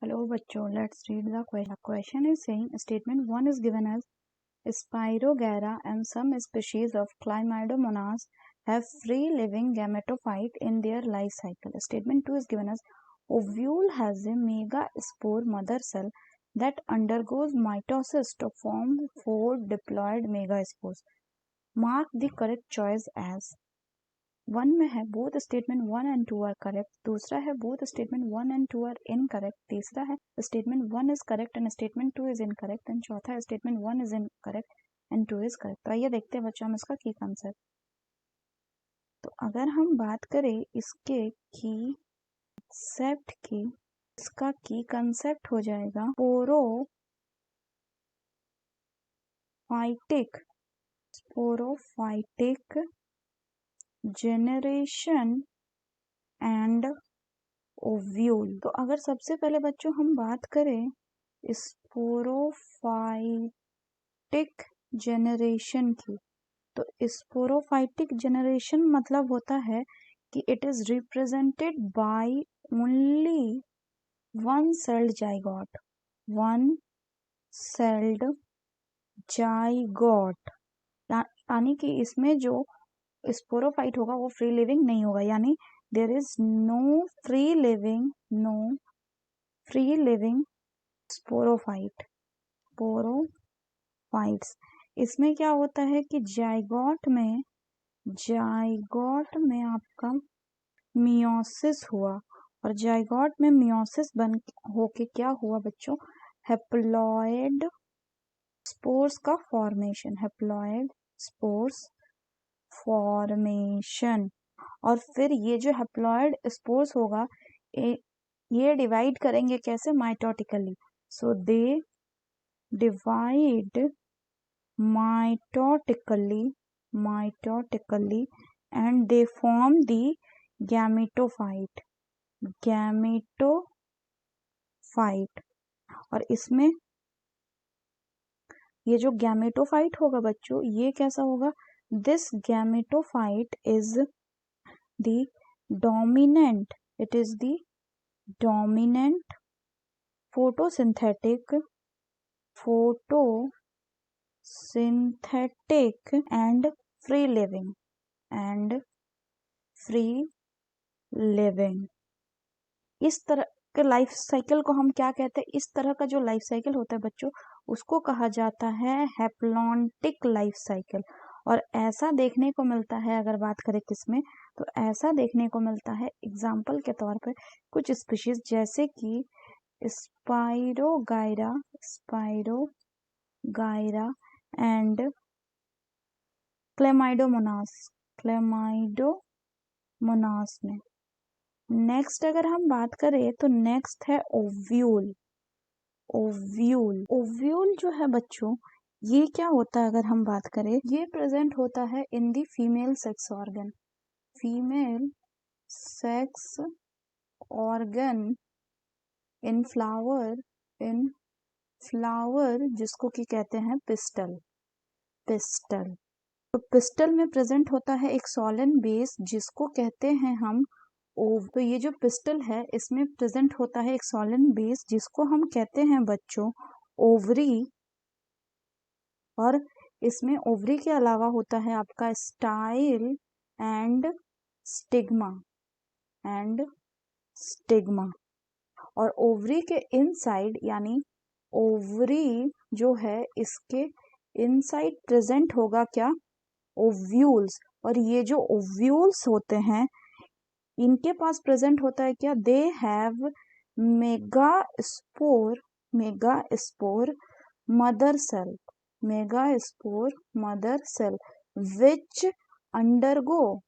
Hello बच्चों, let's read the question. The question is saying statement 1 is given as Spirogyra and some species of Chlamydomonas have free living gametophyte in their life cycle. Statement 2 is given as ovule has a megaspore mother cell that undergoes mitosis to form 4 diploid megaspores. Mark the correct choice as 1 में है both statement 1 and 2 are correct, दूसरा है both statement 1 and 2 are incorrect, तीसरा है statement 1 is correct and statement 2 is incorrect and चौथा है statement 1 is incorrect and 2 is correct। तो आइए देखते हैं बच्चों हम इसका की कंसेप्ट। तो अगर हम बात करें इसके की कंसेप्ट की, इसका की कंसेप्ट हो जाएगा स्पोरोफाइटिक जनरेशन एंड ओव्यूल। तो अगर सबसे पहले बच्चों हम बात करें स्पोरोफाइटिक जनरेशन की, तो स्पोरोफाइटिक जनरेशन मतलब होता है कि it is represented by only one sailed zygote, one sailed zygote, यानी कि इसमें जो स्पोरोफाइट होगा वो फ्री लिविंग नहीं होगा, यानी there is no free living sporophytes. इसमें क्या होता है कि जाइगोट में आपका मियोसिस हुआ और जाइगोट में मियोसिस बन होके क्या हुआ बच्चों, हैप्लॉइड स्पोर्स का फॉर्मेशन, हैप्लॉइड स्पोर्स फॉर्मेशन। और फिर ये जो हैप्लॉइड स्पोर्स होगा ये डिवाइड करेंगे कैसे, mitotically. So they divide mitotically and they form the gametophyte. और इसमें ये जो गैमेटोफाइट होगा बच्चों ये कैसा होगा, this gametophyte is the dominant photosynthetic and free living इस तरह के लाइफ साइकिल को हम क्या कहते हैं, इस तरह का जो लाइफ साइकिल होता है बच्चों उसको कहा जाता है हैप्लॉन्टिक लाइफ साइकिल। और ऐसा देखने को मिलता है, अगर बात करें किसमें, तो ऐसा देखने को मिलता है एग्जाम्पल के तौर पे कुछ स्पीशीज जैसे कि स्पाइरोगायरा एंड क्लेमाइडोमोनास में। नेक्स्ट अगर हम बात करें तो नेक्स्ट है ओव्यूल जो है बच्चों ये क्या होता है, अगर हम बात करें ये प्रेजेंट होता है in the female sex organ in flower जिसको कि कहते हैं पिस्टल। तो पिस्टल में प्रेजेंट होता है एक सोलन बेस जिसको कहते हैं हम ओव। तो ये जो पिस्टल है इसमें प्रेजेंट होता है एक सोलन बेस जिसको हम कहते हैं बच्चों ओवरी। और इसमें ओवरी के अलावा होता है आपका स्टाइल एंड स्टिग्मा। और ओवरी के इनसाइड यानी ओवरी जो है इसके इनसाइड प्रेजेंट होगा क्या, ओव्यूल्स। और ये जो ओव्यूल्स होते हैं इनके पास प्रेजेंट होता है क्या, they have megaspore mother cell which undergo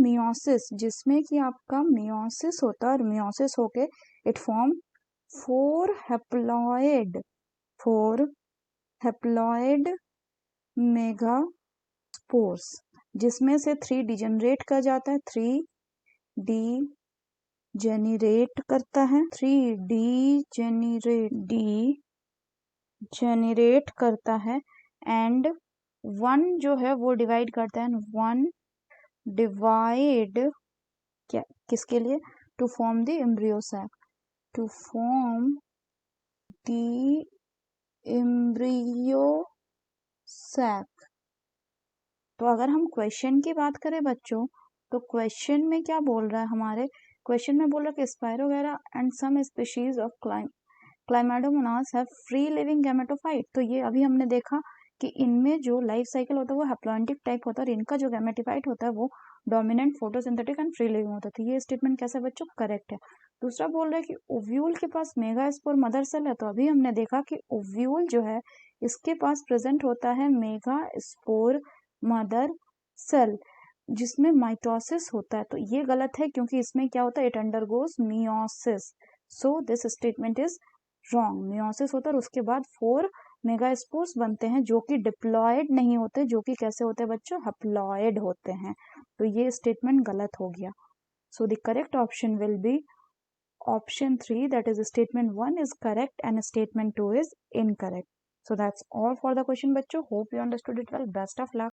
meiosis, जिसमें कि आपका meiosis होता है और meiosis होके इट फॉर्म 4 हैप्लॉइड मेगास्पोर्स, जिसमें से 3 डिजेनरेट कर जाता है, 3 डीजेनरेट करता है एंड 1 जो है वो डिवाइड करता है, 1 डिवाइड क्या किसके लिए, to form the embryo sac. To form the embryo sac. तो अगर हम क्वेश्चन की बात करें बच्चों, तो क्वेश्चन में क्या बोल रहा है, हमारे क्वेश्चन में बोल रहा है कि Spirogyra and some species of Chlamydomonas have free living gametophyte. तो ये अभी हमने देखा कि इनमें जो लाइफ साइकिल होता है वो हैप्लॉइडिक टाइप होता है और इनका जो गैमेटोफाइट होता है वो dominant, photosynthetic and free living होता है. तो ये स्टेटमेंट कैसा बच्चों, करेक्ट है. दूसरा बोल रहा है कि ओव्यूल के पास मेगास्पोर मदर सेल है. तो अभी हमने देखा कि ओव्यूल जो है इसके पास प्रेजेंट होता है मेगास्पोर मदर सेल जिसमें माइटोसिस होता है. तो ये गलत है क्योंकि इसमें क्या होता है, it undergoes meiosis. So this statement is wrong. Meiosis होता है और उसके बाद 4 मेगास्पोर्स बनते हैं जो कि डिप्लॉयड नहीं होते, जो कि कैसे होते हैं बच्चों, हैप्लॉयड होते हैं. तो ये स्टेटमेंट गलत हो गया. So the correct option will be option 3, that is statement 1 is correct and statement 2 is incorrect. So that's all for the question बच्चों. Hope you understood it well. Best of luck.